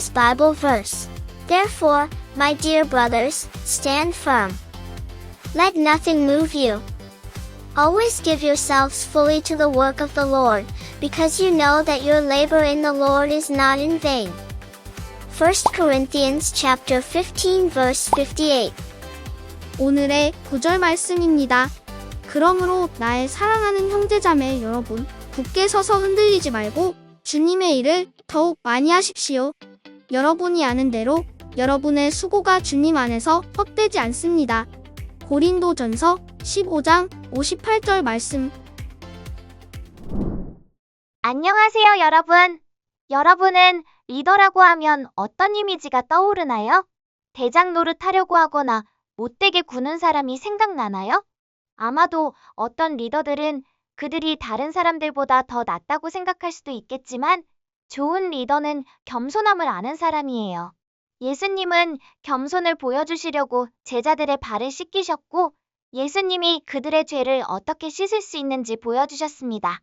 today's Bible verse. Therefore, my dear brothers, stand firm. Let nothing move you. Always give yourselves fully to the work of the Lord, because you know that your labor in the Lord is not in vain. 1 Corinthians chapter 15 verse 58. 오늘의 구절 말씀입니다. 그러므로 나의 사랑하는 형제자매 여러분, 굳게 서서 흔들리지 말고 주님의 일을 더욱 많이 하십시오. 여러분이 아는 대로 여러분의 수고가 주님 안에서 헛되지 않습니다. 고린도전서 15장 58절 말씀. 안녕하세요, 여러분. 여러분은 리더라고 하면 어떤 이미지가 떠오르나요? 대장 노릇하려고 하거나 못되게 구는 사람이 생각나나요? 아마도 어떤 리더들은 그들이 다른 사람들보다 더 낫다고 생각할 수도 있겠지만 좋은 리더는 겸손함을 아는 사람이에요. 예수님은 겸손을 보여주시려고 제자들의 발을 씻기셨고 예수님이 그들의 죄를 어떻게 씻을 수 있는지 보여주셨습니다.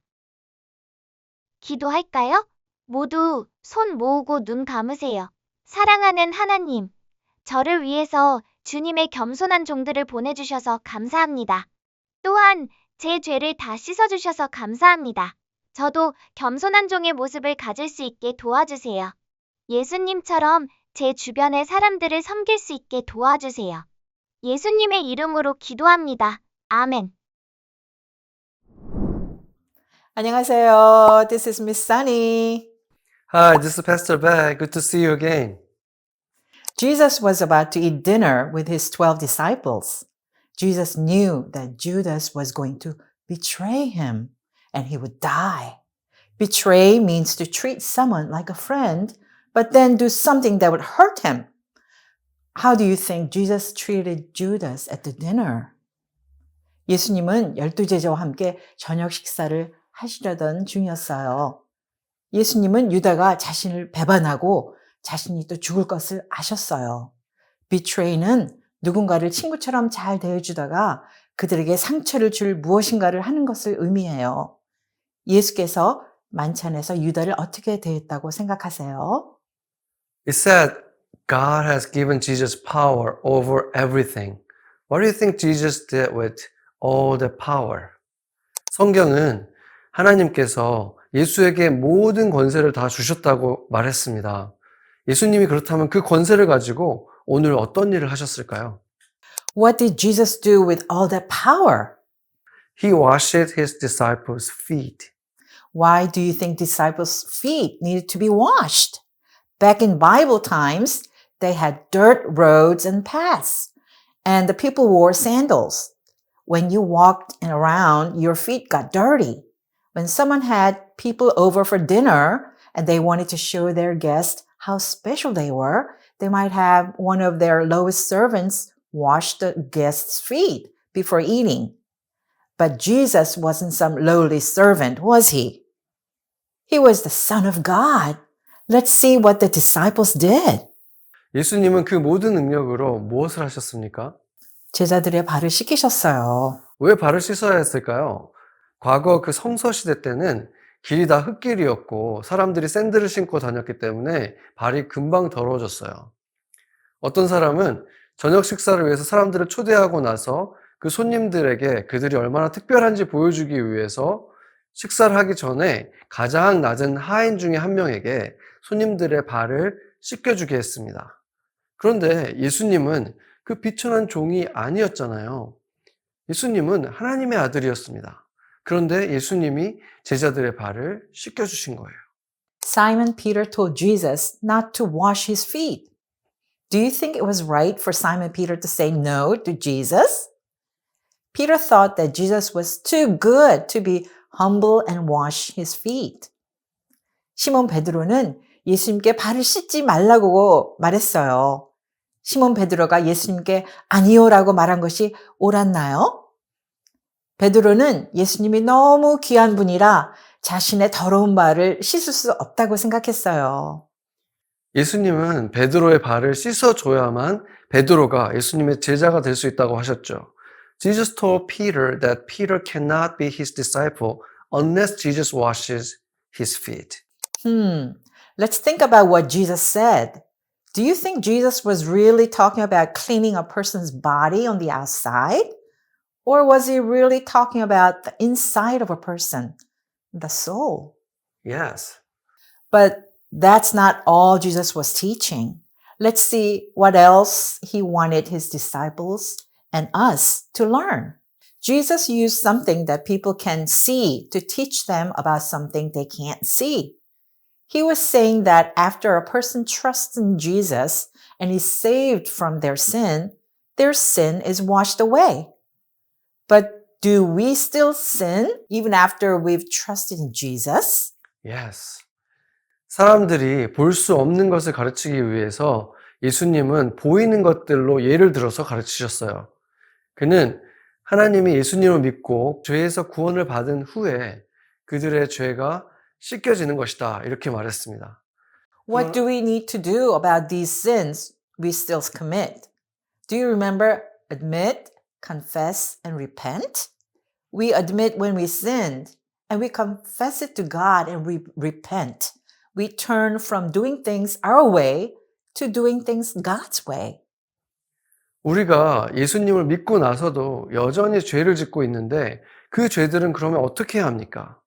기도할까요? 모두 손 모으고 눈 감으세요. 사랑하는 하나님, 저를 위해서 주님의 겸손한 종들을 보내주셔서 감사합니다. 또한 제 죄를 다 씻어주셔서 감사합니다. 저도 겸손한 종의 모습을 가질 수 있게 도와주세요. 예수님처럼 제 주변의 사람들을 섬길 수 있게 도와주세요. 예수님의 이름으로 기도합니다. 아멘. 안녕하세요. This is Miss Sunny. Hi, this is Pastor Beck. Good to see you again. Jesus was about to eat dinner with his 12 disciples. Jesus knew that Judas was going to betray him and he would die. Betray means to treat someone like a friend, but then do something that would hurt him. How do you think Jesus treated Judas at the dinner? 예수님은 12제자와 함께 저녁 식사를 하시려던 중이었어요. 예수님은 유다가 자신을 배반하고 자신이 또 죽을 것을 아셨어요. betray는 누군가를 친구처럼 잘 대해주다가 그들에게 상처를 줄 무엇인가를 하는 것을 의미해요. 예수께서 만찬에서 유다를 어떻게 대했다고 생각하세요? It said God has given Jesus power over everything. What do you think Jesus did with all the power? 성경은 하나님께서 예수에게 모든 권세를 다 주셨다고 말했습니다. 예수님이 그렇다면 그 권세를 가지고 오늘 어떤 일을 하셨을까요? What did Jesus do with all that power? He washed his disciples' feet. Why do you think disciples' feet needed to be washed? Back in Bible times, they had dirt roads and paths, and the people wore sandals. When you walked around, your feet got dirty. When someone had people over for dinner and they wanted to show their guests how special they were, they might have one of their lowest servants wash the guests' feet before eating. But Jesus wasn't some lowly servant, was he? He was the Son of God. Let's see what the disciples did. 예수님은 그 모든 능력으로 무엇을 하셨습니까? 제자들의 발을 씻기셨어요. 왜 발을 씻어야 했을까요? 과거 그 성서 시대 때는 길이 다 흙길이었고 사람들이 샌들을 신고 다녔기 때문에 발이 금방 더러워졌어요. 어떤 사람은 저녁 식사를 위해서 사람들을 초대하고 나서 그 손님들에게 그들이 얼마나 특별한지 보여주기 위해서 식사를 하기 전에 가장 낮은 하인 중에 한 명에게 손님들의 발을 씻겨주게 했습니다. 그런데 예수님은 그 비천한 종이 아니었잖아요. 예수님은 하나님의 아들이었습니다. 그런데 예수님이 제자들의 발을 씻겨주신 거예요. Simon Peter told Jesus not to wash his feet. Do you think it was right for Simon Peter to say no to Jesus? Peter thought that Jesus was too good to be humble and wash his feet. 시몬 베드로는 예수님께 발을 씻지 말라고 말했어요. 시몬 베드로가 예수님께 아니요라고 말한 것이 옳았나요? 베드로는 예수님이 너무 귀한 분이라 자신의 더러운 발을 씻을 수 없다고 생각했어요. 예수님은 베드로의 발을 씻어줘야만 베드로가 예수님의 제자가 될 수 있다고 하셨죠. Jesus told Peter that Peter cannot be his disciple unless Jesus washes his feet. Let's think about what Jesus said. Do you think Jesus was really talking about cleaning a person's body on the outside? Or was he really talking about the inside of a person, the soul? Yes. But that's not all Jesus was teaching. Let's see what else he wanted his disciples and us to learn. Jesus used something that people can see to teach them about something they can't see. He was saying that after a person trusts in Jesus and is saved from their sin is washed away. But do we still sin even after we've trusted in Jesus? Yes. 사람들이 볼 수 없는 것을 가르치기 위해서 예수님은 보이는 것들로 예를 들어서 가르치셨어요. 그는 하나님이 예수님을 믿고 죄에서 구원을 받은 후에 그들의 죄가 씻겨지는 것이다. 이렇게 말했습니다. What do we need to do about these sins we still commit? Do you remember admit, confess, and repent? We admit when we sinned, and we confess it to God and we repent. We turn from doing things our way to doing things God's way. 우리가 예수님을 믿고 나서도 여전히 죄를 짓고 있는데 그 죄들은 그러면 어떻게 해야 합니까?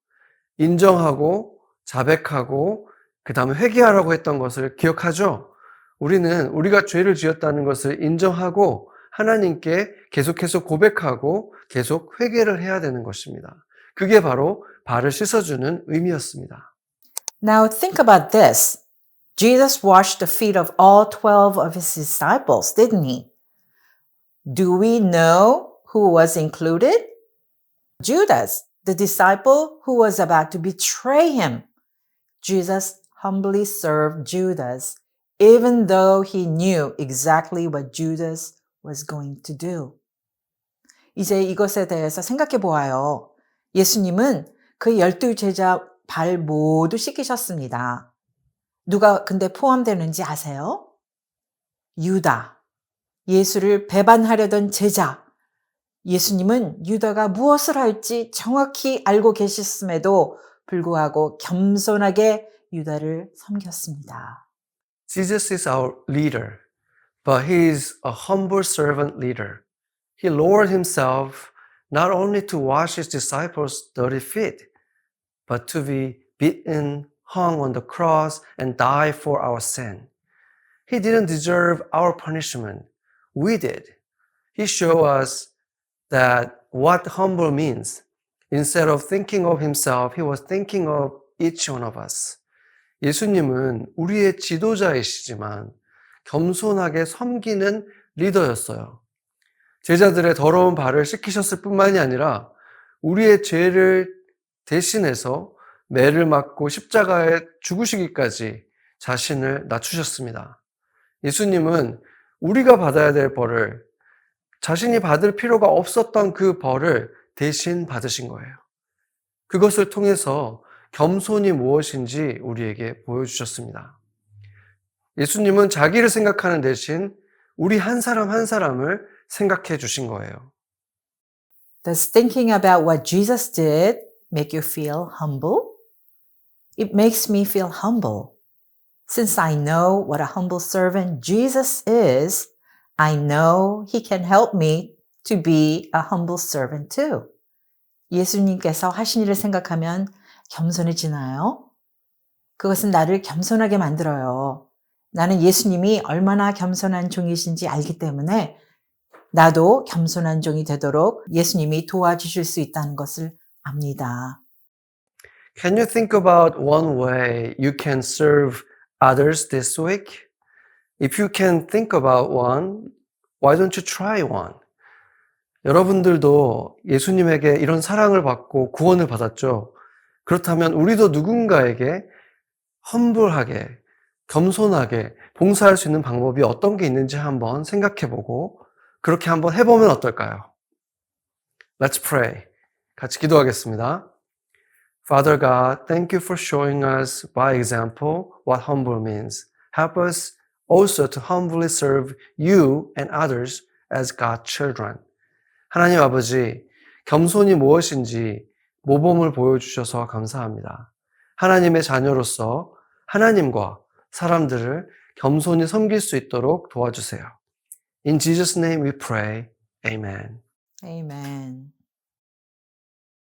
인정하고 자백하고 그 다음에 회개하라고 했던 것을 기억하죠? 우리는 우리가 죄를 지었다는 것을 인정하고 하나님께 계속해서 고백하고 계속 회개를 해야 되는 것입니다. 그게 바로 발을 씻어주는 의미였습니다. Now think about this. Jesus washed the feet of all 12 of his disciples, didn't he? Do we know who was included? Judas, the disciple who was about to betray him. Jesus humbly served Judas, even though he knew exactly what Judas was going to do. 이제 이것에 대해서 생각해 보아요. 예수님은 그 12제자 발 모두 씻기셨습니다. 누가 근데 포함되는지 아세요? 유다, 예수를 배반하려던 제자. 예수님은 유다가 무엇을 할지 정확히 알고 계셨음에도 불구하고 겸손하게 유다를 섬겼습니다. Jesus is our leader, but he is a humble servant leader. He lowered himself not only to wash his disciples' dirty feet, but to be beaten, hung on the cross, and die for our sin. He didn't deserve our punishment. We did. He showed us that what humble means. Instead of thinking of himself, he was thinking of each one of us. 예수님은 우리의 지도자이시지만 겸손하게 섬기는 리더였어요. 제자들의 더러운 발을 씻기셨을 뿐만이 아니라 우리의 죄를 대신해서 매를 맞고 십자가에 죽으시기까지 자신을 낮추셨습니다. 예수님은 우리가 받아야 될 벌을 자신이 받을 필요가 없었던 그 벌을 대신 받으신 거예요. 그것을 통해서 겸손이 무엇인지 우리에게 보여주셨습니다. 예수님은 자기를 생각하는 대신 우리 한 사람 한 사람을 생각해 주신 거예요. Does thinking about what Jesus did make you feel humble? It makes me feel humble. Since I know what a humble servant Jesus is, I know he can help me to be a humble servant too. 예수님께서 하신 일을 생각하면 겸손해지나요? 그것은 나를 겸손하게 만들어요. 나는 예수님이 얼마나 겸손한 종이신지 알기 때문에 나도 겸손한 종이 되도록 예수님이 도와주실 수 있다는 것을 압니다. Can you think about one way you can serve others this week? If you can think about one, why don't you try one? 여러분들도 예수님에게 이런 사랑을 받고 구원을 받았죠. 그렇다면 우리도 누군가에게 험불하게, 겸손하게 봉사할 수 있는 방법이 어떤 게 있는지 한번 생각해보고 그렇게 한번 해보면 어떨까요? Let's pray. 같이 기도하겠습니다. Father God, thank you for showing us by example what humble means. Help us also to humbly serve you and others as God's children. 하나님 아버지, 겸손이 무엇인지 모범을 보여주셔서 감사합니다. 하나님의 자녀로서 하나님과 사람들을 겸손히 섬길 수 있도록 도와주세요. In Jesus' name we pray. Amen. Amen.